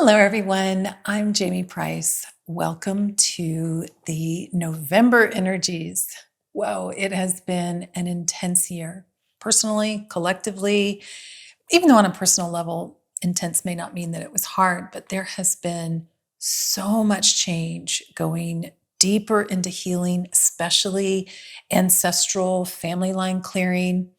Hello, everyone. I'm Jamie Price. Welcome to the November energies. Whoa, it has been an intense year, personally, collectively. Even though on a personal level, intense may not mean that it was hard, but there has been so much change going deeper into healing, especially ancestral family line clearing.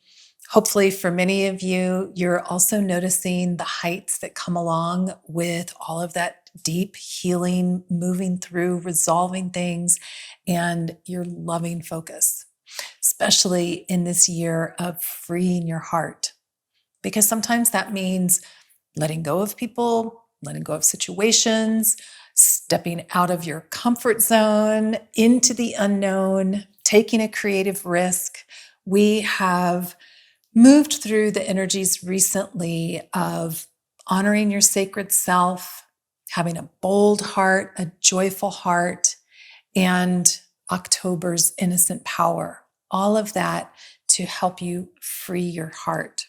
Hopefully, for many of you, you're also noticing the heights that come along with all of that deep healing, moving through, resolving things, and your loving focus, especially in this year of freeing your heart. Because sometimes that means letting go of people, letting go of situations, stepping out of your comfort zone into the unknown, taking a creative risk. We have moved through the energies recently of honoring your sacred self, having a bold heart, a joyful heart, and October's innocent power. All of that to help you free your heart.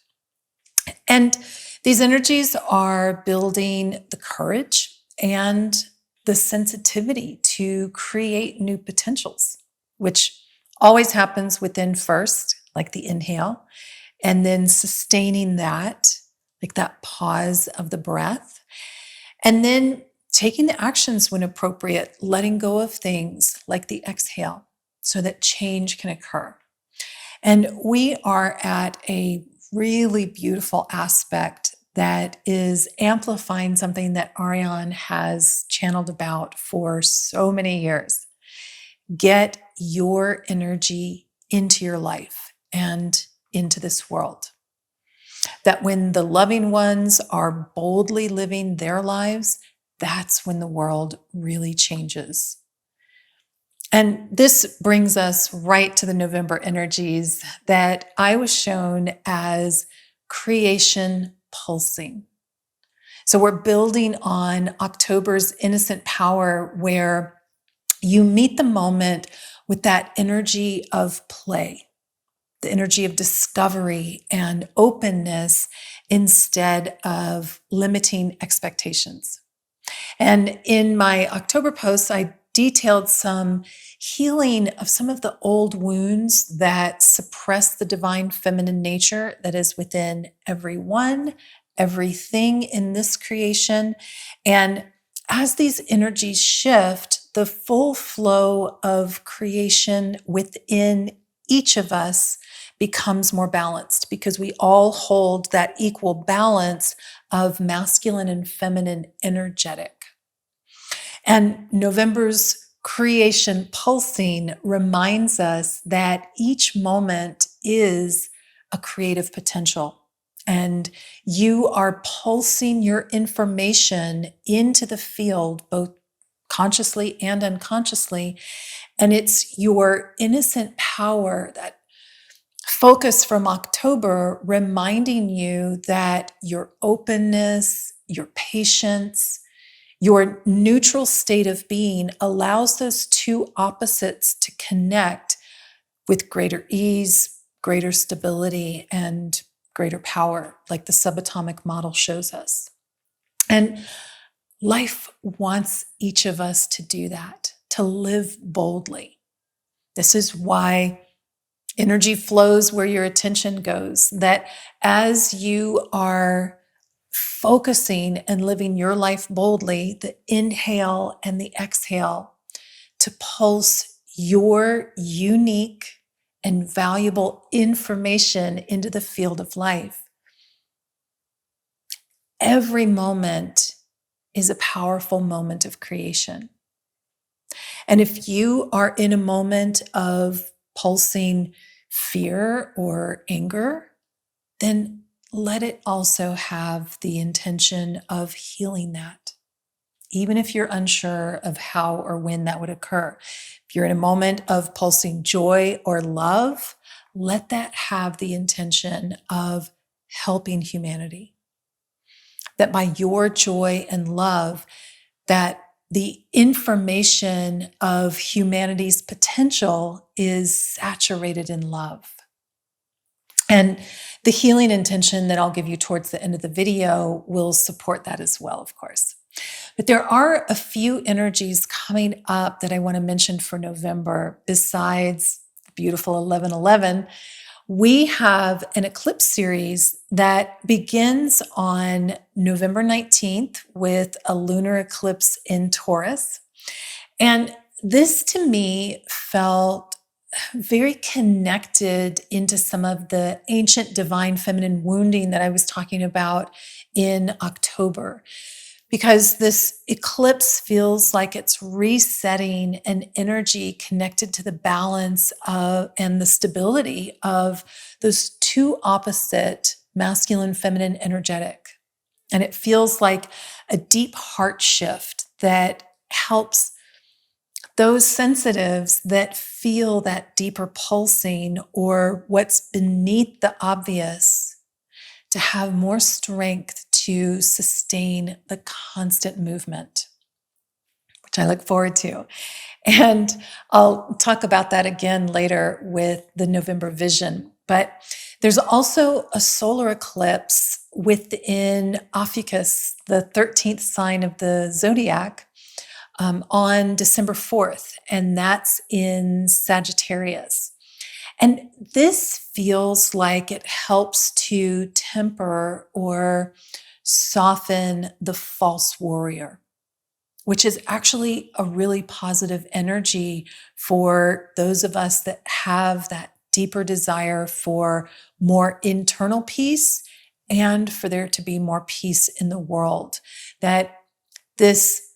And these energies are building the courage and the sensitivity to create new potentials, which always happens within first, like the inhale, and then sustaining that, like that pause of the breath, and then taking the actions when appropriate, letting go of things like the exhale so that change can occur. And we are at a really beautiful aspect that is amplifying something that Ariane has channeled about for so many years. Get your energy into your life and into this world. That when the loving ones are boldly living their lives, that's when the world really changes. And this brings us right to the November energies that I was shown as creation pulsing. So we're building on October's innocent power, where you meet the moment with that energy of play, the energy of discovery and openness instead of limiting expectations. And in my October posts, I detailed some healing of some of the old wounds that suppress the divine feminine nature that is within everyone, everything in this creation. And as these energies shift, the full flow of creation within each of us becomes more balanced, because we all hold that equal balance of masculine and feminine energetic. And November's creation pulsing reminds us that each moment is a creative potential. And you are pulsing your information into the field, both consciously and unconsciously. And it's your innocent power, that focus from October, reminding you that your openness, your patience, your neutral state of being allows those two opposites to connect with greater ease, greater stability, and greater power, like the subatomic model shows us. And life wants each of us to do that, to live boldly. This is why energy flows where your attention goes, that as you are focusing and living your life boldly, the inhale and the exhale to pulse your unique and valuable information into the field of life. Every moment is a powerful moment of creation. And if you are in a moment of pulsing fear or anger, then let it also have the intention of healing that, even if you're unsure of how or when that would occur. If you're in a moment of pulsing joy or love, let that have the intention of helping humanity. That by your joy and love, that the information of humanity's potential is saturated in love. And the healing intention that I'll give you towards the end of the video will support that as well, of course. But there are a few energies coming up that I want to mention for November besides beautiful 1111. We have an eclipse series that begins on November 19th with a lunar eclipse in Taurus. And this to me felt very connected into some of the ancient divine feminine wounding that I was talking about in October, because this eclipse feels like it's resetting an energy connected to the balance of and the stability of those two opposite masculine feminine energetic. And it feels like a deep heart shift that helps those sensitives that feel that deeper pulsing or what's beneath the obvious to have more strength to sustain the constant movement, which I look forward to. And I'll talk about that again later with the November vision. But there's also a solar eclipse within Ophiuchus, the 13th sign of the zodiac, on December 4th, and that's in Sagittarius. And this feels like it helps to temper or soften the false warrior, which is actually a really positive energy for those of us that have that deeper desire for more internal peace and for there to be more peace in the world. That this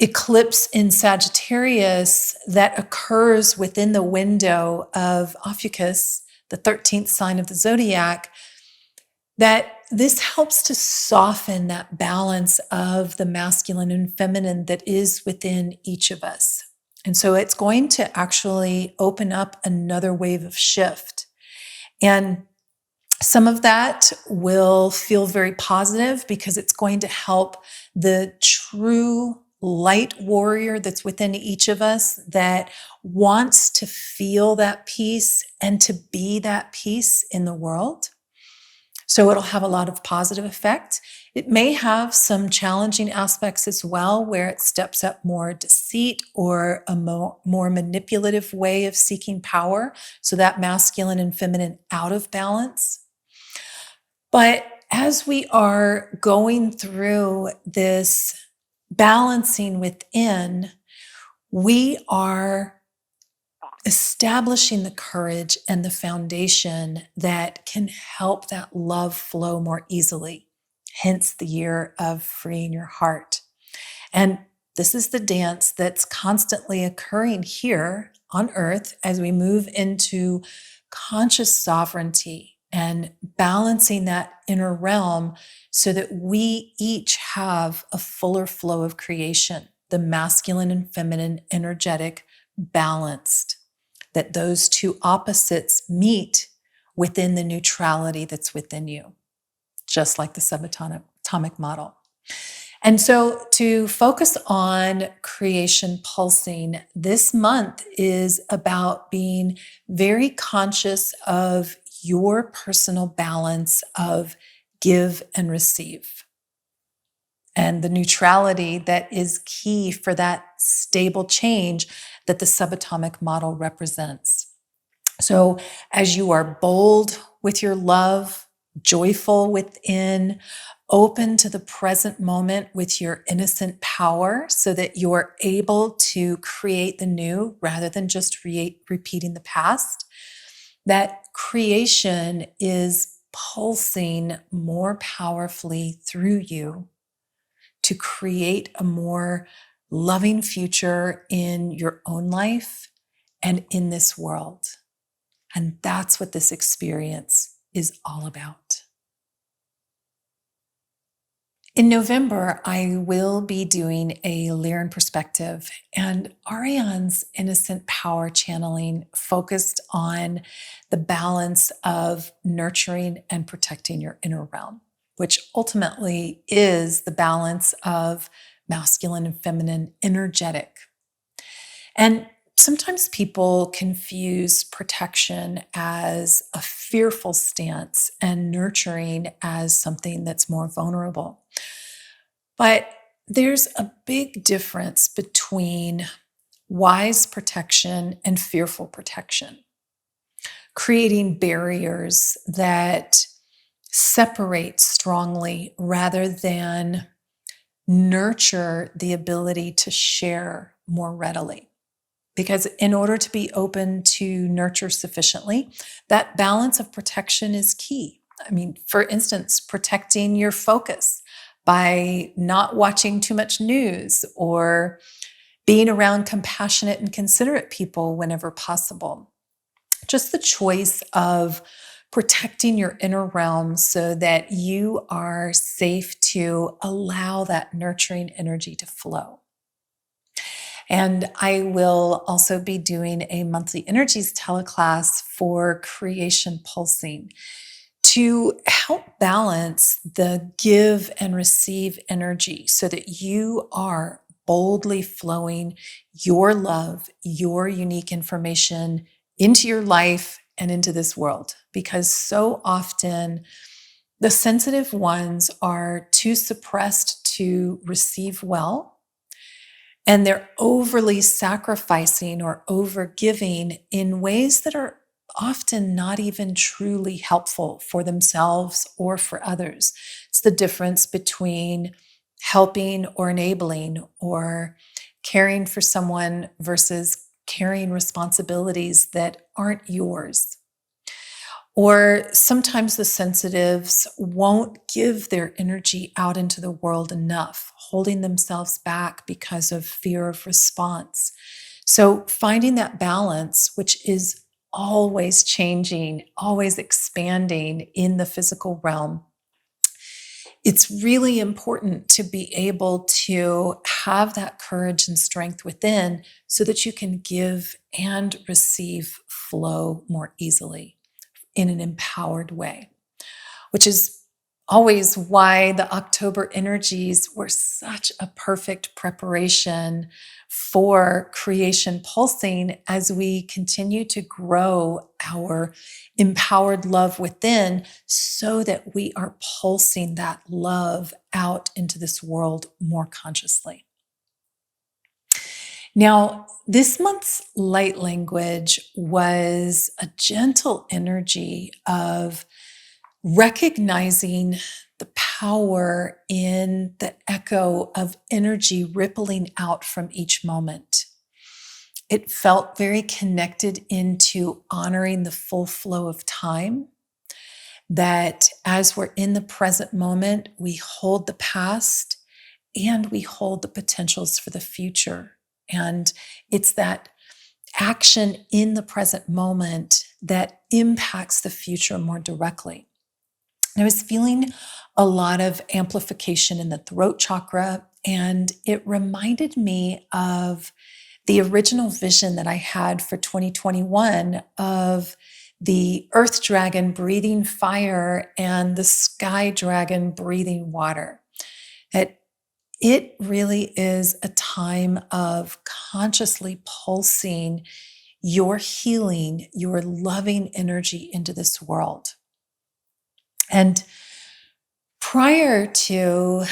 eclipse in Sagittarius that occurs within the window of Ophiuchus, the 13th sign of the zodiac, that this helps to soften that balance of the masculine and feminine that is within each of us. And so it's going to actually open up another wave of shift. And some of that will feel very positive because it's going to help the true light warrior that's within each of us that wants to feel that peace and to be that peace in the world. So it'll have a lot of positive effect. It may have some challenging aspects as well, where it steps up more deceit or a more manipulative way of seeking power. So that masculine and feminine out of balance. But as we are going through this balancing within, we are establishing the courage and the foundation that can help that love flow more easily. Hence the year of freeing your heart. And this is the dance that's constantly occurring here on earth as we move into conscious sovereignty and balancing that inner realm so that we each have a fuller flow of creation, the masculine and feminine energetic balanced, that those two opposites meet within the neutrality that's within you, just like the subatomic model. And so to focus on creation pulsing, this month is about being very conscious of your personal balance of give and receive, and the neutrality that is key for that stable change that the subatomic model represents. So as you are bold with your love, joyful within, open to the present moment with your innocent power so that you're able to create the new rather than just repeating the past, that creation is pulsing more powerfully through you to create a more loving future in your own life and in this world. And that's what this experience is all about. In November, I will be doing a Lyran perspective, and Ariane's innocent power channeling focused on the balance of nurturing and protecting your inner realm, which ultimately is the balance of masculine and feminine energetic. And sometimes people confuse protection as a fearful stance and nurturing as something that's more vulnerable. But there's a big difference between wise protection and fearful protection, creating barriers that separate strongly rather than nurture the ability to share more readily. Because in order to be open to nurture sufficiently, that balance of protection is key. I mean, for instance, protecting your focus by not watching too much news or being around compassionate and considerate people whenever possible. Just the choice of protecting your inner realm so that you are safe to allow that nurturing energy to flow. And I will also be doing a monthly energies teleclass for Creation Pulsing to help balance the give and receive energy so that you are boldly flowing your love, your unique information into your life and into this world. Because so often the sensitive ones are too suppressed to receive well, and they're overly sacrificing or over giving in ways that are often not even truly helpful for themselves or for others. It's the difference between helping or enabling or caring for someone versus carrying responsibilities that aren't yours. Or sometimes the sensitives won't give their energy out into the world enough, holding themselves back because of fear of response. So finding that balance, which is always changing, always expanding in the physical realm, it's really important to be able to have that courage and strength within so that you can give and receive flow more easily in an empowered way, which is always why the October energies were such a perfect preparation for Creation Pulsing as we continue to grow our empowered love within so that we are pulsing that love out into this world more consciously. Now, this month's light language was a gentle energy of recognizing the power in the echo of energy rippling out from each moment. It felt very connected into honoring the full flow of time, that as we're in the present moment, we hold the past and we hold the potentials for the future. And it's that action in the present moment that impacts the future more directly. And I was feeling a lot of amplification in the throat chakra, and it reminded me of the original vision that I had for 2021 of the earth dragon breathing fire and the sky dragon breathing water. It really is a time of consciously pulsing your healing, your loving energy into this world. And prior to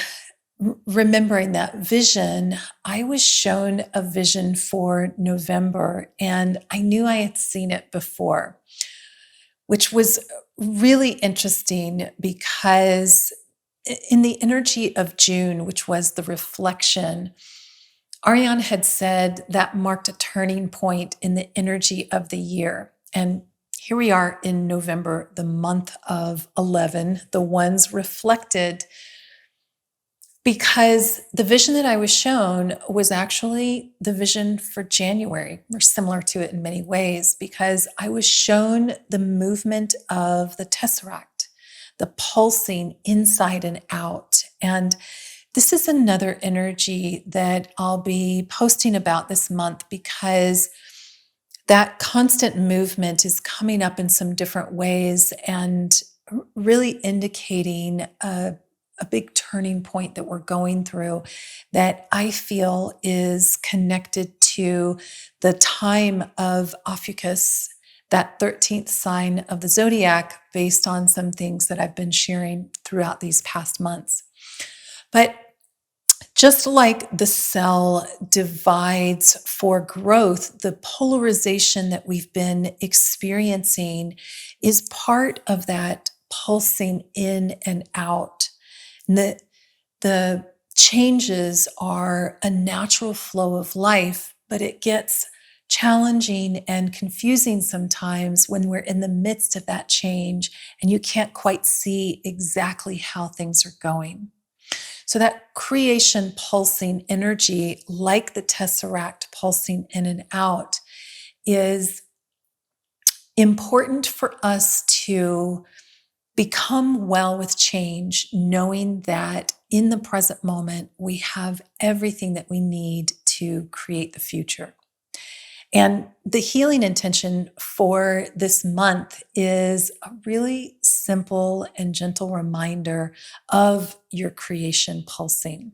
remembering that vision, I was shown a vision for November, and I knew I had seen it before, which was really interesting because in the energy of June, which was the reflection, Ariane had said that marked a turning point in the energy of the year. And here we are in November, the month of 11, the ones reflected, because the vision that I was shown was actually the vision for January, or similar to it in many ways, because I was shown the movement of the tesseract, the pulsing inside and out. And this is another energy that I'll be posting about this month because that constant movement is coming up in some different ways and really indicating a big turning point that we're going through that I feel is connected to the time of Ophiuchus, that 13th sign of the zodiac, based on some things that I've been sharing throughout these past months. But Just like the cell divides for growth, the polarization that we've been experiencing is part of that pulsing in and out. And the changes are a natural flow of life, but it gets challenging and confusing sometimes when we're in the midst of that change and you can't quite see exactly how things are going. So that creation pulsing energy, like the tesseract pulsing in and out, is important for us to become well with change, knowing that in the present moment, we have everything that we need to create the future. And the healing intention for this month is a really simple and gentle reminder of your creation pulsing.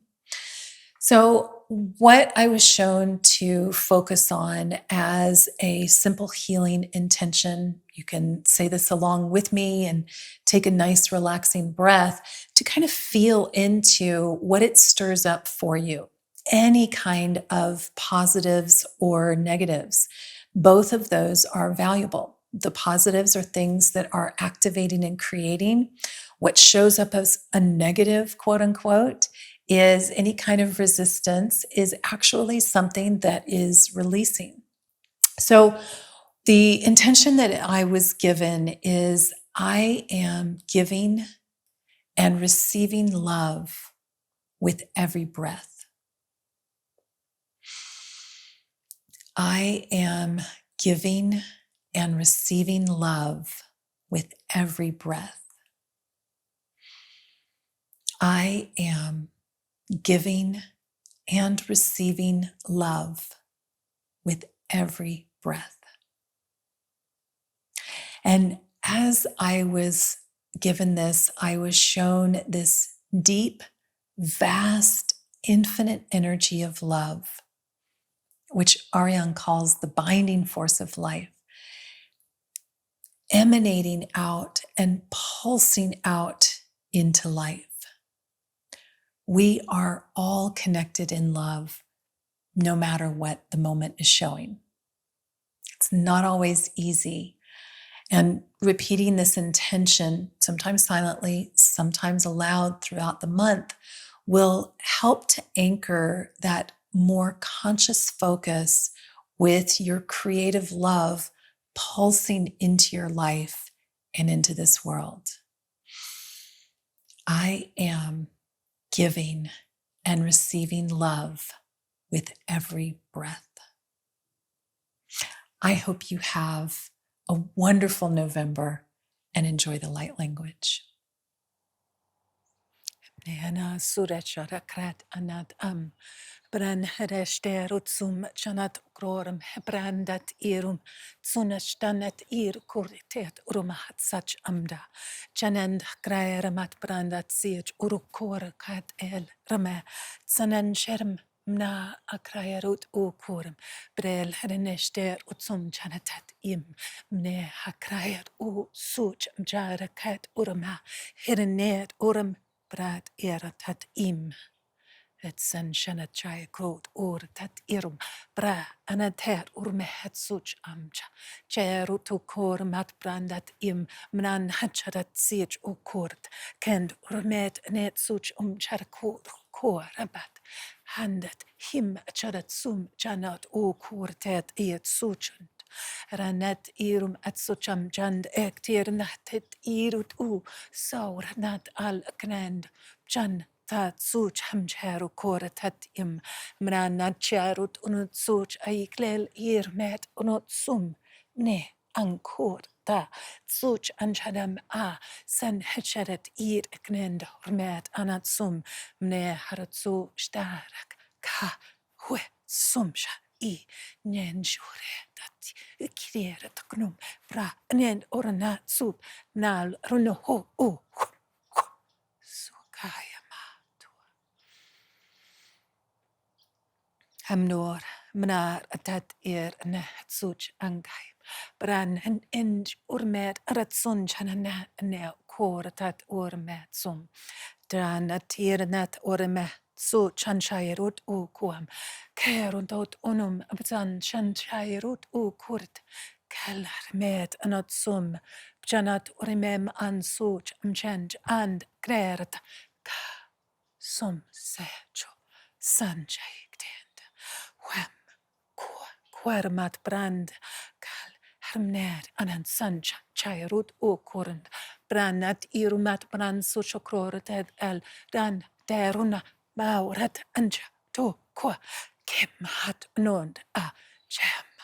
So, what I was shown to focus on as a simple healing intention, you can say this along with me and take a nice, relaxing breath to kind of feel into what it stirs up for you. Any kind of positives or negatives, both of those are valuable. The positives are things that are activating and creating. What shows up as a negative, quote unquote, is any kind of resistance is actually something that is releasing. So the intention that I was given is I am giving and receiving love with every breath. I am giving and receiving love with every breath. I am giving and receiving love with every breath. And as I was given this, I was shown this deep, vast, infinite energy of love, which Ariane calls the binding force of life, emanating out and pulsing out into life. We are all connected in love, no matter what the moment is showing. It's not always easy. And repeating this intention, sometimes silently, sometimes aloud throughout the month, will help to anchor that more conscious focus with your creative love pulsing into your life and into this world. I am giving and receiving love with every breath. I hope you have a wonderful November and enjoy the light language. Nehana surachara krat anat bran herester utsum chanat grorum hebrandat irum tsunashtanet ir kuritet urumahat sach amda chanand graeramat brandat siech urukor kat el rame tsanan sherm mna akrayarut ukurum brel herenester utsum chanatat im mne hakrayar u such mjara kat urma herenet urum Brad era tat im. Et sen shanat chai krot or tat irum. Bra anater urmehet such amcha. Cherutu kor mat brandat im. Mnan hacharat siech o kort. Kend urmet net such charkor rabat. Handet him charat sum chanat o kortet iet suchant. Ranet irum at sucham jand ektir natet irut u saur nat al knend jan tat such hamcharu kora tat im mranat charut unut such aiklel irmet unut sum ne ankor da such anchadam a san hacharet ir knend hormet anat sum mne haratsu starak ka hue sumsha I njen jure dat kiere taknum bra njen orana sup nal runo ho o sukaya matu hamnor mnar atat ne such angai bran en enj urmet arat sun chanana ne kor atat urmet sum dran atir nat orme so chanchairut u kuam. Kerundot unum abzan chanchairut u kurt. Keller med anat sum. Bjanat urimem an such mchange and grert. Ka sum secho sanchaigtend. Wem kwermat brand. Kal hermner anan sancha chairut u kurnd. Brannat irumat brand suchokrort el dan deruna maurat anja to kwa kim hat nond a jam.